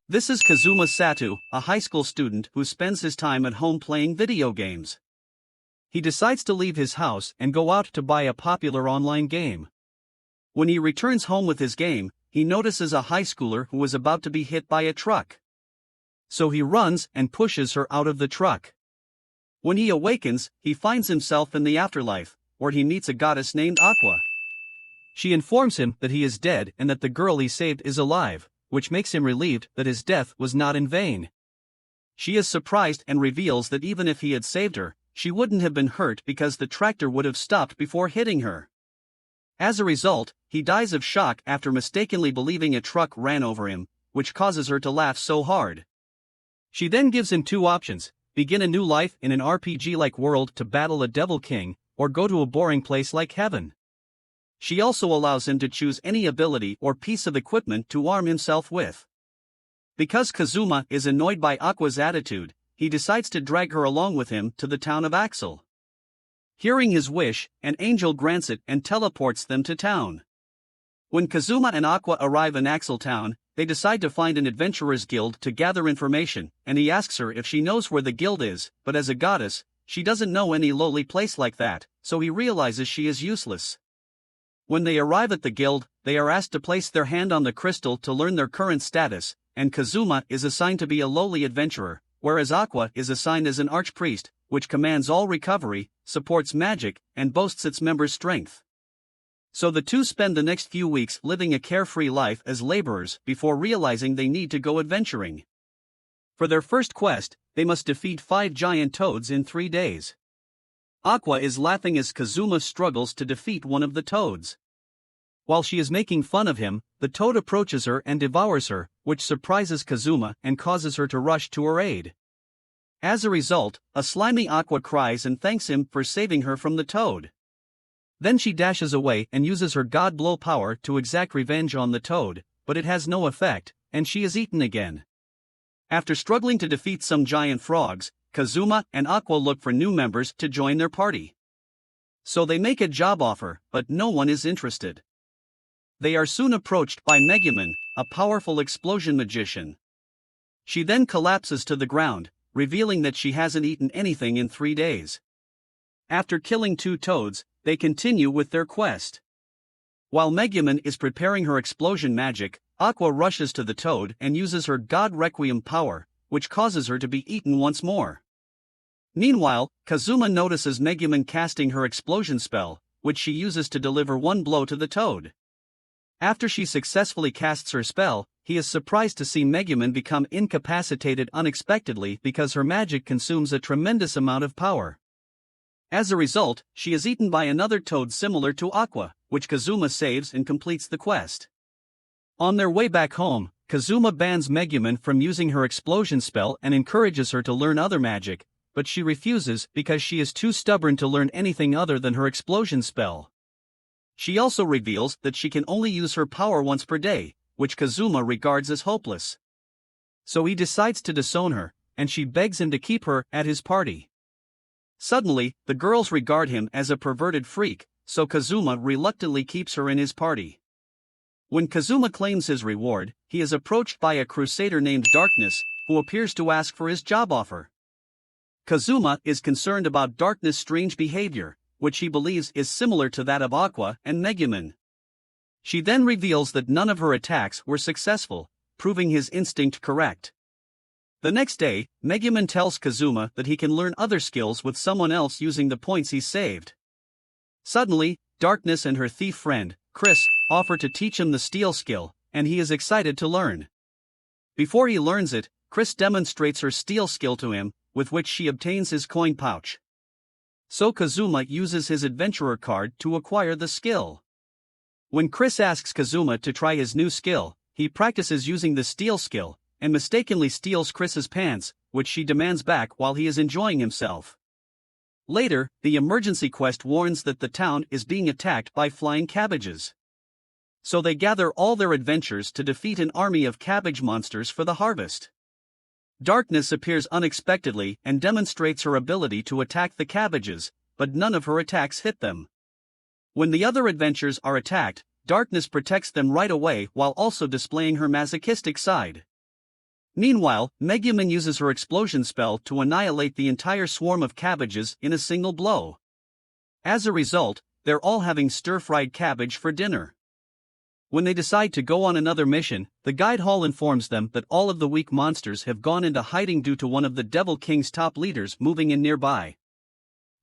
This is Kazuma Sato, a high school student who spends his time at home playing video games. He decides to leave his house and go out to buy a popular online game. When he returns home with his game, he notices a high schooler who is about to be hit by a truck. So he runs and pushes her out of the truck. When he awakens, he finds himself in the afterlife, where he meets a goddess named Aqua. She informs him that he is dead and that the girl he saved is alive, which makes him relieved that his death was not in vain. She is surprised and reveals that even if he had saved her, she wouldn't have been hurt because the tractor would have stopped before hitting her. As a result, he dies of shock after mistakenly believing a truck ran over him, which causes her to laugh so hard. She then gives him two options: begin a new life in an RPG-like world to battle a Devil King, or go to a boring place like heaven. She also allows him to choose any ability or piece of equipment to arm himself with. Because Kazuma is annoyed by Aqua's attitude, he decides to drag her along with him to the town of Axel. Hearing his wish, an angel grants it and teleports them to town. When Kazuma and Aqua arrive in Axel town, they decide to find an adventurers guild to gather information, and he asks her if she knows where the guild is, but as a goddess, she doesn't know any lowly place like that, so he realizes she is useless. When they arrive at the guild, they are asked to place their hand on the crystal to learn their current status, and Kazuma is assigned to be a lowly adventurer, whereas Aqua is assigned as an archpriest, which commands all recovery, supports magic, and boasts its members' strength. So the two spend the next few weeks living a carefree life as laborers before realizing they need to go adventuring. For their first quest, they must defeat 5 giant toads in 3 days. Aqua is laughing as Kazuma struggles to defeat one of the toads. While she is making fun of him, the toad approaches her and devours her, which surprises Kazuma and causes her to rush to her aid. As a result, a slimy Aqua cries and thanks him for saving her from the toad. Then she dashes away and uses her God Blow power to exact revenge on the toad, but it has no effect, and she is eaten again. After struggling to defeat some giant frogs, Kazuma and Aqua look for new members to join their party. So they make a job offer, but no one is interested. They are soon approached by Megumin, a powerful explosion magician. She then collapses to the ground, revealing that she hasn't eaten anything in 3 days. After killing 2 toads, they continue with their quest. While Megumin is preparing her explosion magic, Aqua rushes to the toad and uses her God Requiem power, which causes her to be eaten once more. Meanwhile, Kazuma notices Megumin casting her explosion spell, which she uses to deliver one blow to the toad. After she successfully casts her spell, he is surprised to see Megumin become incapacitated unexpectedly because her magic consumes a tremendous amount of power. As a result, she is eaten by another toad similar to Aqua, which Kazuma saves and completes the quest. On their way back home, Kazuma bans Megumin from using her explosion spell and encourages her to learn other magic, but she refuses because she is too stubborn to learn anything other than her explosion spell. She also reveals that she can only use her power once per day, which Kazuma regards as hopeless. So he decides to disown her, and she begs him to keep her at his party. Suddenly, the girls regard him as a perverted freak, so Kazuma reluctantly keeps her in his party. When Kazuma claims his reward, he is approached by a crusader named Darkness, who appears to ask for his job offer. Kazuma is concerned about Darkness' strange behavior, which he believes is similar to that of Aqua and Megumin. She then reveals that none of her attacks were successful, proving his instinct correct. The next day, Megumin tells Kazuma that he can learn other skills with someone else using the points he saved. Suddenly, Darkness and her thief friend, Chris, offer to teach him the steal skill, and he is excited to learn. Before he learns it, Chris demonstrates her steal skill to him, with which she obtains his coin pouch. So Kazuma uses his adventurer card to acquire the skill. When Chris asks Kazuma to try his new skill, he practices using the steal skill, and mistakenly steals Chris's pants, which she demands back while he is enjoying himself. Later, the emergency quest warns that the town is being attacked by flying cabbages. So they gather all their adventures to defeat an army of cabbage monsters for the harvest. Darkness appears unexpectedly and demonstrates her ability to attack the cabbages, but none of her attacks hit them. When the other adventurers are attacked, Darkness protects them right away while also displaying her masochistic side. Meanwhile, Megumin uses her explosion spell to annihilate the entire swarm of cabbages in a single blow. As a result, they're all having stir-fried cabbage for dinner. When they decide to go on another mission, the guide hall informs them that all of the weak monsters have gone into hiding due to one of the Devil King's top leaders moving in nearby.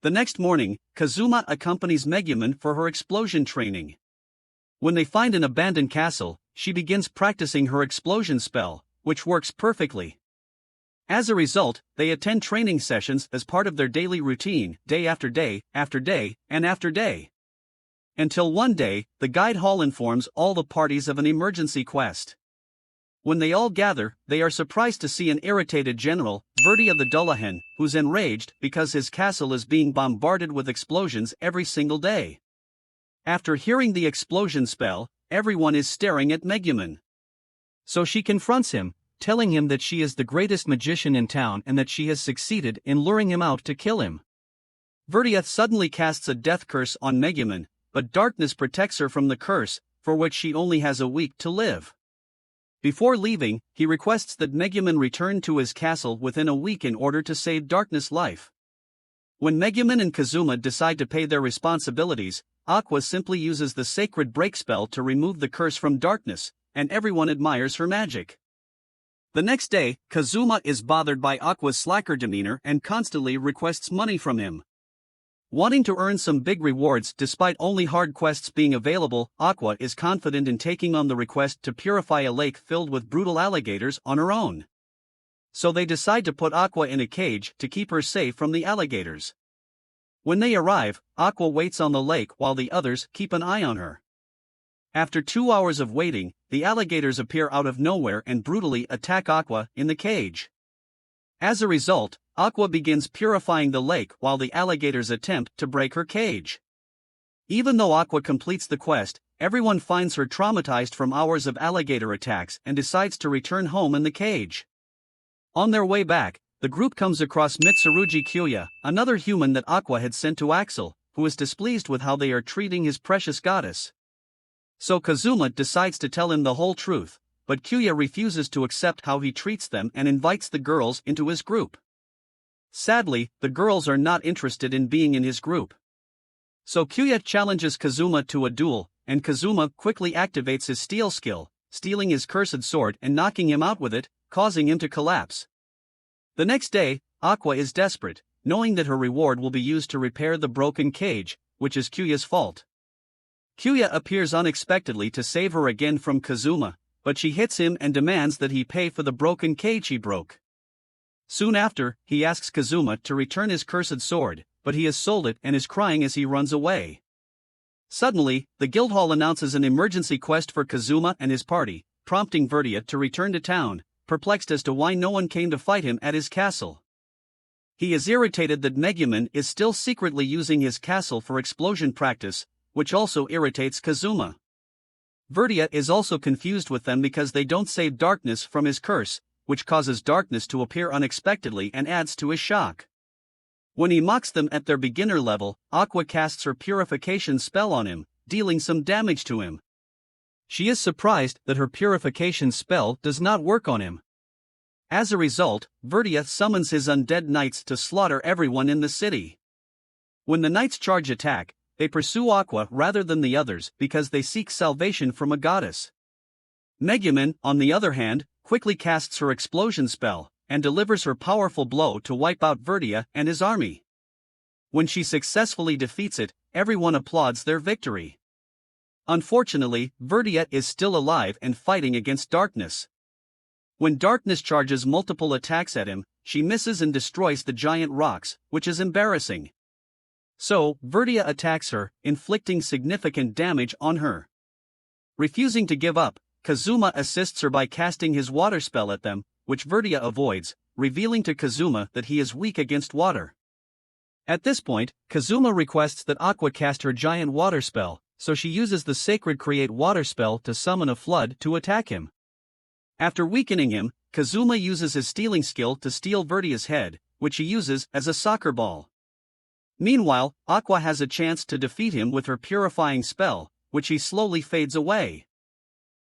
The next morning, Kazuma accompanies Megumin for her explosion training. When they find an abandoned castle, she begins practicing her explosion spell, which works perfectly. As a result, they attend training sessions as part of their daily routine, day after day, after day, and after day. Until one day, the guide hall informs all the parties of an emergency quest. When they all gather, they are surprised to see an irritated general, Verdia the Dullahan, who's enraged because his castle is being bombarded with explosions every single day. After hearing the explosion spell, everyone is staring at Megumin. So she confronts him, telling him that she is the greatest magician in town and that she has succeeded in luring him out to kill him. Verdia suddenly casts a death curse on Megumin, but darkness protects her from the curse, for which she only has a week to live. Before leaving, he requests that Megumin return to his castle within a week in order to save Darkness' life. When Megumin and Kazuma decide to pay their responsibilities, Aqua simply uses the sacred break spell to remove the curse from Darkness, and everyone admires her magic. The next day, Kazuma is bothered by Aqua's slacker demeanor and constantly requests money from him. Wanting to earn some big rewards despite only hard quests being available, Aqua is confident in taking on the request to purify a lake filled with brutal alligators on her own. So they decide to put Aqua in a cage to keep her safe from the alligators. When they arrive, Aqua waits on the lake while the others keep an eye on her. After 2 hours of waiting, the alligators appear out of nowhere and brutally attack Aqua in the cage. As a result, Aqua begins purifying the lake while the alligators attempt to break her cage. Even though Aqua completes the quest, everyone finds her traumatized from hours of alligator attacks and decides to return home in the cage. On their way back, the group comes across Mitsurugi Kyuya, another human that Aqua had sent to Axel, who is displeased with how they are treating his precious goddess. So Kazuma decides to tell him the whole truth, but Kyuya refuses to accept how he treats them and invites the girls into his group. Sadly, the girls are not interested in being in his group. So Kyuya challenges Kazuma to a duel, and Kazuma quickly activates his steel skill, stealing his cursed sword and knocking him out with it, causing him to collapse. The next day, Aqua is desperate, knowing that her reward will be used to repair the broken cage, which is Kyuya's fault. Kyuya appears unexpectedly to save her again from Kazuma, but she hits him and demands that he pay for the broken cage he broke. Soon after, he asks Kazuma to return his cursed sword, but he has sold it and is crying as he runs away. Suddenly, the Guildhall announces an emergency quest for Kazuma and his party, prompting Verdia to return to town, perplexed as to why no one came to fight him at his castle. He is irritated that Megumin is still secretly using his castle for explosion practice, which also irritates Kazuma. Verdia is also confused with them because they don't save Darkness from his curse, which causes Darkness to appear unexpectedly and adds to his shock. When he mocks them at their beginner level, Aqua casts her purification spell on him, dealing some damage to him. She is surprised that her purification spell does not work on him. As a result, Verdia summons his undead knights to slaughter everyone in the city. When the knights charge attack, they pursue Aqua rather than the others because they seek salvation from a goddess. Megumin, on the other hand, quickly casts her explosion spell, and delivers her powerful blow to wipe out Verdia and his army. When she successfully defeats it, everyone applauds their victory. Unfortunately, Verdia is still alive and fighting against Darkness. When Darkness charges multiple attacks at him, she misses and destroys the giant rocks, which is embarrassing. So, Verdia attacks her, inflicting significant damage on her. Refusing to give up, Kazuma assists her by casting his water spell at them, which Verdia avoids, revealing to Kazuma that he is weak against water. At this point, Kazuma requests that Aqua cast her giant water spell, so she uses the sacred create water spell to summon a flood to attack him. After weakening him, Kazuma uses his stealing skill to steal Verdia's head, which he uses as a soccer ball. Meanwhile, Aqua has a chance to defeat him with her purifying spell, which he slowly fades away.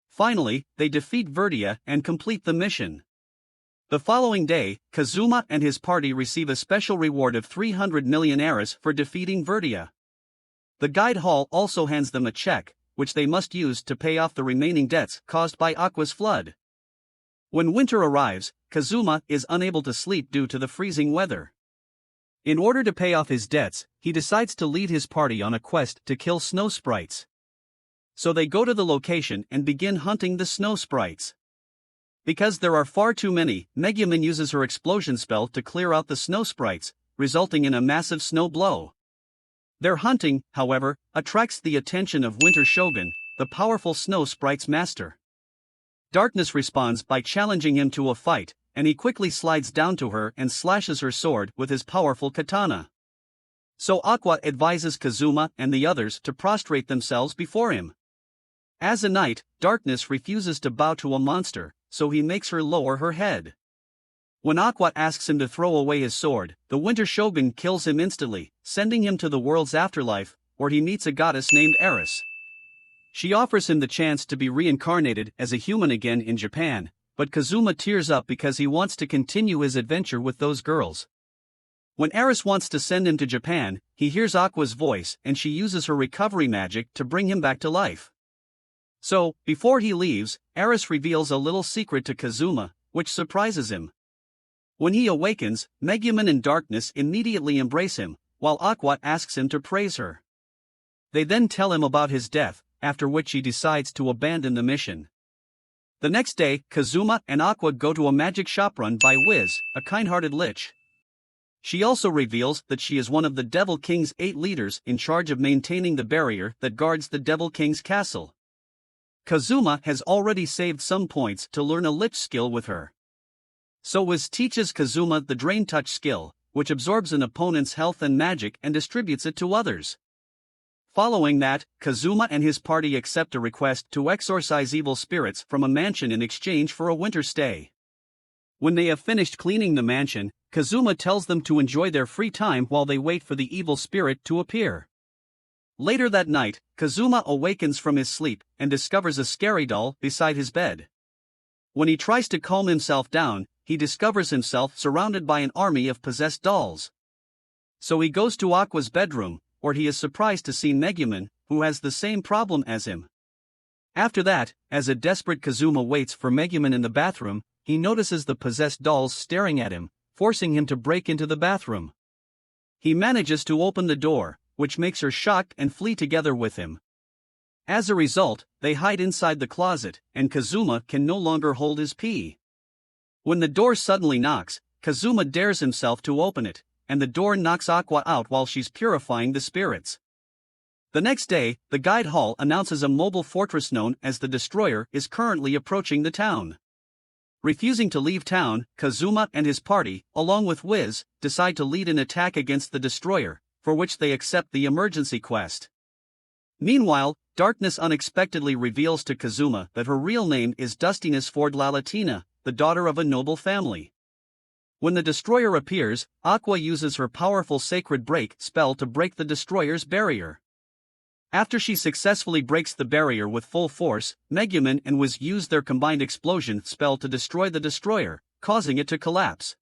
Finally, they defeat Verdia and complete the mission. The following day, Kazuma and his party receive a special reward of 300 million Eris for defeating Verdia. The guide hall also hands them a check, which they must use to pay off the remaining debts caused by Aqua's flood. When winter arrives, Kazuma is unable to sleep due to the freezing weather. In order to pay off his debts, he decides to lead his party on a quest to kill snow sprites. So they go to the location and begin hunting the snow sprites. Because there are far too many, Megumin uses her explosion spell to clear out the snow sprites, resulting in a massive snow blow. Their hunting, however, attracts the attention of Winter Shogun, the powerful snow sprites master. Darkness responds by challenging him to a fight, and he quickly slides down to her and slashes her sword with his powerful katana. So Aqua advises Kazuma and the others to prostrate themselves before him. As a knight, Darkness refuses to bow to a monster, so he makes her lower her head. When Aqua asks him to throw away his sword, the Winter Shogun kills him instantly, sending him to the world's afterlife, where he meets a goddess named Eris. She offers him the chance to be reincarnated as a human again in Japan, but Kazuma tears up because he wants to continue his adventure with those girls. When Eris wants to send him to Japan, he hears Aqua's voice and she uses her recovery magic to bring him back to life. So, before he leaves, Eris reveals a little secret to Kazuma, which surprises him. When he awakens, Megumin and Darkness immediately embrace him, while Aqua asks him to praise her. They then tell him about his death, after which he decides to abandon the mission. The next day, Kazuma and Aqua go to a magic shop run by Wiz, a kind-hearted lich. She also reveals that she is one of the Devil King's 8 leaders in charge of maintaining the barrier that guards the Devil King's castle. Kazuma has already saved some points to learn a lich skill with her. So Wiz teaches Kazuma the Drain Touch skill, which absorbs an opponent's health and magic and distributes it to others. Following that, Kazuma and his party accept a request to exorcise evil spirits from a mansion in exchange for a winter stay. When they have finished cleaning the mansion, Kazuma tells them to enjoy their free time while they wait for the evil spirit to appear. Later that night, Kazuma awakens from his sleep and discovers a scary doll beside his bed. When he tries to calm himself down, he discovers himself surrounded by an army of possessed dolls. So he goes to Aqua's bedroom, where he is surprised to see Megumin, who has the same problem as him. After that, as a desperate Kazuma waits for Megumin in the bathroom, he notices the possessed dolls staring at him, forcing him to break into the bathroom. He manages to open the door, which makes her shocked and flee together with him. As a result, they hide inside the closet, and Kazuma can no longer hold his pee. When the door suddenly knocks, Kazuma dares himself to open it, and the door knocks Aqua out while she's purifying the spirits. The next day, the guide hall announces a mobile fortress known as the Destroyer is currently approaching the town. Refusing to leave town, Kazuma and his party, along with Wiz, decide to lead an attack against the Destroyer, for which they accept the emergency quest. Meanwhile, Darkness unexpectedly reveals to Kazuma that her real name is Dustiness Ford Lalatina, the daughter of a noble family. When the Destroyer appears, Aqua uses her powerful Sacred Break spell to break the Destroyer's barrier. After she successfully breaks the barrier with full force, Megumin and Wiz use their combined explosion spell to destroy the Destroyer, causing it to collapse.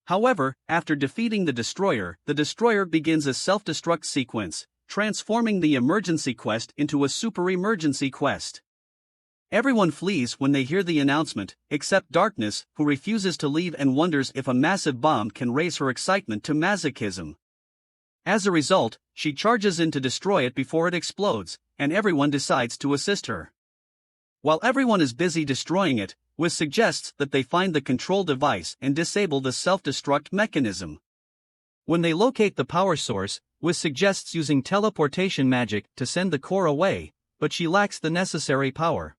However, after defeating the Destroyer begins a self-destruct sequence, transforming the emergency quest into a super emergency quest. Everyone flees when they hear the announcement, except Darkness, who refuses to leave and wonders if a massive bomb can raise her excitement to masochism. As a result, she charges in to destroy it before it explodes, and everyone decides to assist her. While everyone is busy destroying it, Wiz suggests that they find the control device and disable the self-destruct mechanism. When they locate the power source, Wiz suggests using teleportation magic to send the core away, but she lacks the necessary power.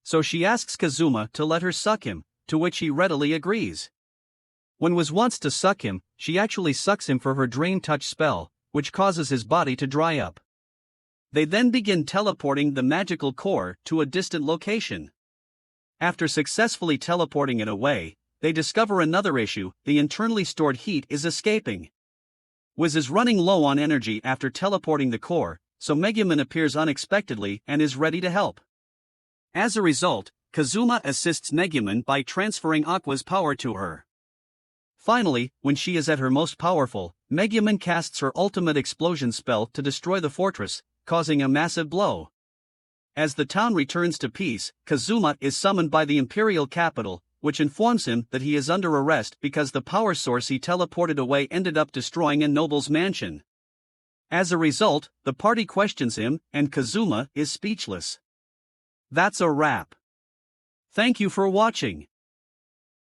So she asks Kazuma to let her suck him, to which he readily agrees. When Wiz wants to suck him, she actually sucks him for her Drain Touch spell, which causes his body to dry up. They then begin teleporting the magical core to a distant location. After successfully teleporting it away, they discover another issue: the internally stored heat is escaping. Wiz is running low on energy after teleporting the core, so Megumin appears unexpectedly and is ready to help. As a result, Kazuma assists Megumin by transferring Aqua's power to her. Finally, when she is at her most powerful, Megumin casts her ultimate explosion spell to destroy the fortress, causing a massive blow. As the town returns to peace, Kazuma is summoned by the imperial capital, which informs him that he is under arrest because the power source he teleported away ended up destroying a noble's mansion. As a result, the party questions him, and Kazuma is speechless. That's a wrap. Thank you for watching.